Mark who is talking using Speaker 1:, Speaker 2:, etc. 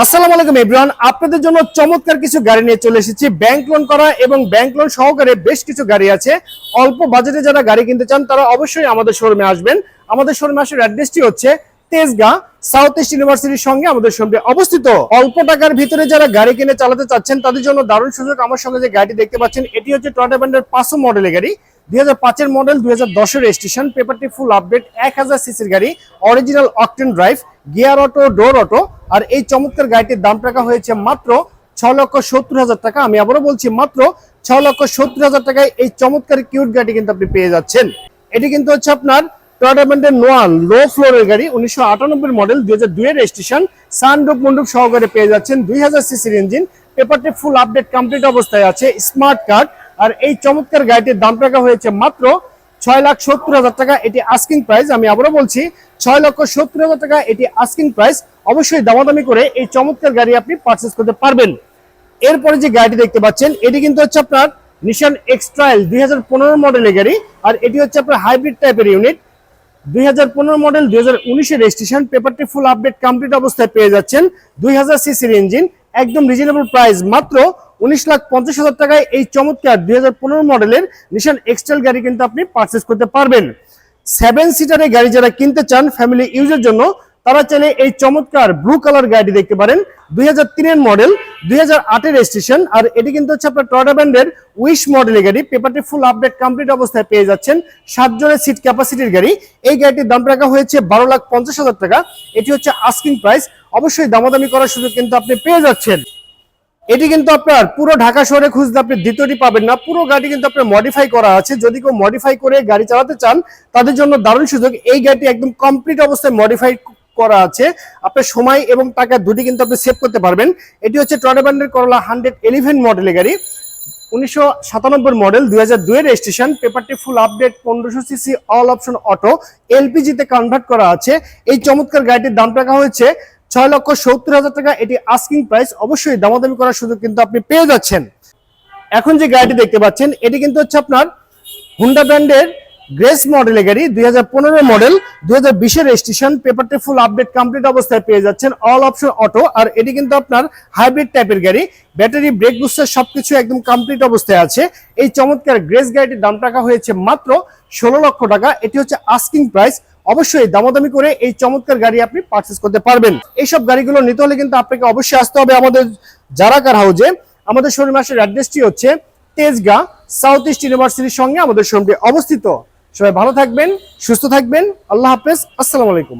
Speaker 1: আসসালামু আলাইকুম এভরিওয়ান, আপনাদের জন্য চমৎকার কিছু গাড়ি নিয়ে চলে এসেছি। ব্যাংক লোন করা এবং ব্যাংক লোন সহকারে বেশ কিছু গাড়ি আছে। অল্প বাজেটে যারা গাড়ি কিনতে চান তারা অবশ্যই আমাদের শোরুমে আসবেন। আমাদের শোরুমে আসার অ্যাড্রেসটি হচ্ছে তেজগাঁ সাউথ ইস্ট ইউনিভার্সিটির সঙ্গে আমাদের শোরুমে অবস্থিত। অল্প টাকার ভিতরে যারা গাড়ি কিনে চালাতে চাচ্ছেন তাদের জন্য দারুণ সুযোগ। আমার সঙ্গে যে গাড়িটি দেখতে পাচ্ছেন এটি হচ্ছে টয়োটা ব্র্যান্ডের 500 মডেলের গাড়ি, 2005 মডেল, 2010 রেজিস্ট্রেশন, পেপারটি ফুল আপডেট, 1000 সিসির গাড়ি, original octane drive, gear auto, door auto. আর এই চমৎকার গাড়িটির দাম রাখা হয়েছে মাত্র 6,70,000 টাকা। আমি আবারও বলছি মাত্র 6,70,000 টাকায় এই চমৎকার কিউট গাড়ি কিন্তু আপনি পেয়ে যাচ্ছেন। এটি কিন্তু হচ্ছে আপনার টয়োটা ব্র্যান্ডের নোয়ান লো ফ্লোরের গাড়ি, 1998 মডেল, 2002 রেজিস্ট্রেশন, সানরুফ মন্ডপ সহকারে পেয়ে যাচ্ছেন, 2000 সিসির ইঞ্জিন, পেপারটি ফুল আপডেট কমপ্লিট অবস্থায় আছে, স্মার্ট কার্ড। আর এই চমৎকার গাড়িটির দাম রাখা হয়েছে মাত্র 6,70,000 টাকা। এটি আস্কিং প্রাইস। আমি আবারও বলছি 6,70,000 টাকা এটি আস্কিং প্রাইস। অবশ্যই দামাদামি করে এই চমৎকার গাড়ি আপনি পারচেজ করতে পারবেন। এরপরে যে গাড়িটি দেখতে পাচ্ছেন এটি কিন্তু হচ্ছে আপনার নিশান এক্স-ট্রাইল 2015 মডেলের গাড়ি। আর এটি হচ্ছে আপনার হাইব্রিড টাইপের ইউনিট, 2015 মডেল, 2019 রেজিস্ট্রেশন, পেপারটি ফুল আপডেট কমপ্লিট অবস্থায় পেয়ে যাচ্ছেন, 2000 সিসির ইঞ্জিন, একদম রিজনেবল প্রাইস মাত্র 19,50,000 টাকায় এই চমৎকার 2015 মডেলের নিশান এক্স-ট্রাইল গাড়ি কিন্তু আপনি পারচেজ করতে পারবেন। 7 সিটারের গাড়ি যারা কিনতে চান ফ্যামিলি ইউজের জন্য তারা চাইলে এই চমৎকার ব্লু কালার গাড়ি দেখতে পারেন, 2003 মডেল, 2008 রেজিস্ট্রেশন। আর এটি কিন্তু হচ্ছে আপনার টয়োটা ব্র্যান্ডের উইশ মডেলের গাড়ি, পেপারটি ফুল আপডেট কমপ্লিট অবস্থায় পেয়ে যাচ্ছেন, 7 জনের সিট ক্যাপাসিটির গাড়ি। এই গাড়িটির দাম রাখা হয়েছে 12,50,000 টাকা। এটি হচ্ছে আস্কিং প্রাইস। অবশ্যই দামাদামি করার সুযোগ কিন্তু আপনি পেয়ে যাচ্ছেন। এটি কিন্তু আপনার পুরো ঢাকা শহরে খুঁজলে আপনি দ্বিতীয়টি পাবেন না। পুরো গাড়ি কিন্তু আপনার মডিফাই করা আছে। যদি কেউ মডিফাই করে গাড়ি চালাতে চান তাদের জন্য দারুণ সুযোগ। এই গাড়িটি একদম কমপ্লিট অবস্থায় মডিফাই করা আছে। আপনার সময় এবং টাকা দুটি কিন্তু আপনি সেভ করতে পারবেন। এটি হচ্ছে টয়োটা ব্র্যান্ডের করলা 111 মডেলের গাড়ি, 1997 মডেল, 2002 রেজিস্ট্রেশন, পেপারটি full update, 1500 CC, all option auto, LPG তে কনভার্ট করা আছে। এই চমৎকার গাড়িটির দাম রাখা হয়েছে 6,70,000 টাকা। এটি আস্কিং প্রাইস। অবশ্যই দামাদামি করার সুযোগ কিন্তু আপনি পেয়ে যাচ্ছেন। এখন যে গাড়িটি দেখতে পাচ্ছেন এটি কিন্তু হচ্ছে আপনার হুন্ডা ব্র্যান্ডের গ্রেস মডেলের গাড়ি, 2015 মডেল, 2020 রেজিস্ট্রেশন, পেপারটি ফুল আপডেট কমপ্লিট অবস্থায় পেয়ে যাচ্ছেন, অল অপশন অটো। আর এটি কিন্তু আপনার হাইব্রিড টাইপের গাড়ি, ব্যাটারি, ব্রেক বুস্টার সবকিছু একদম কমপ্লিট অবস্থায় আছে। এই চমৎকার গ্রেস গাড়িটির দাম রাখা হয়েছে মাত্র 16 লক্ষ টাকা। এটি হচ্ছে আস্কিং প্রাইস। অবশ্যই দামাদামি করে এই চমৎকার গাড়ি আপনি পারচেজ করতে পারবেন। এইসব গাড়িগুলো নিতে হলে কিন্তু আপনাকে অবশ্যই আসতে হবে আমাদের জারা কার হাউজে। আমাদের শোরুম আসার অ্যাড্রেসটি হচ্ছে তেজগাঁ সাউথ ইস্ট ইউনিভার্সিটির সঙ্গে আমাদের শোরুমটি অবস্থিত। সবাই ভালো থাকবেন, সুস্থ থাকবেন। আল্লাহ হাফেজ, আসসালামু আলাইকুম।